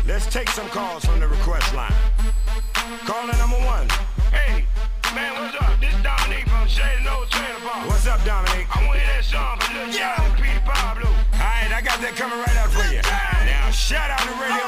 Let's take some calls from the request line. Caller number one. Hey, man, what's up? This Dominique from Shady Nose Trailer Park. What's up, Dominique? I want to hear that song from Lil Jon and Peter Pablo. All right, I got that coming right out for you. Now, shout out to Radio